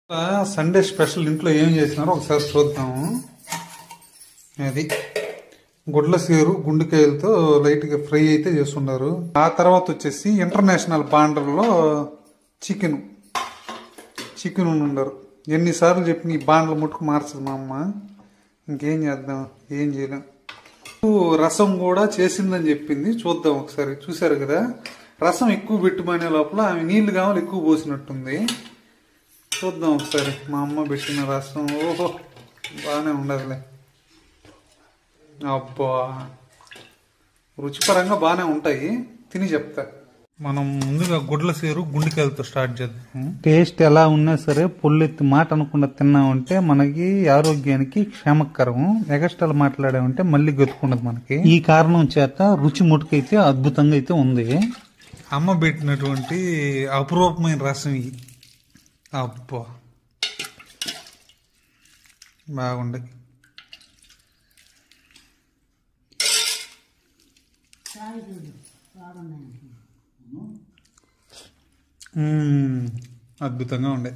Sunday special ఇంట్లో ఏం చేసినారో ఒకసారి చూద్దాము. అది గుడ్ల సీరు గుండెకాయలతో లైట్గా ఫ్రై అయితే చేస్తున్నారు. ఆ తర్వాత వచ్చేసి ఇంటర్నేషనల్ బాండర్లో చికెన్ ఉండరు. ఎన్నిసార్లు చెప్పి ఈ బాండ్ల ముట్టుకు మార్చదు మా అమ్మ. ఇంకేం చేద్దాం, ఏం చేయలేం. రసం కూడా చేసిందని చెప్పింది. చూద్దాం ఒకసారి. చూసారు కదా, రసం ఎక్కువ పెట్టుమనే లోపల ఆమె నీళ్లు కావాలి ఎక్కువ పోసినట్టుంది. చూద్దాం ఒకసారి. మా అమ్మ పెట్టిన రసం ఓహో బాగానే ఉండదులే. అబ్బా, రుచిపరంగా బాగానే ఉంటాయి. తిని చెప్తా. మనం ముందుగా గుడ్ల సీరు గుండెకాయలతో స్టార్ట్ చేద్దాం. టేస్ట్ ఎలా ఉన్నా సరే పొల్లెత్తి మాట అనకుండా తిన్నామంటే మనకి ఆరోగ్యానికి క్షేమకరం. ఎగస్ట్రాలు మాట్లాడామంటే మళ్ళీ గతుకుండదు మనకి. ఈ కారణం చేత రుచి ముట్టుకైతే అద్భుతంగా అయితే ఉంది. అమ్మ పెట్టినటువంటి అపురూపమైన రసం ఇది. అబ్బా బాగుంది. అద్భుతంగా ఉండే.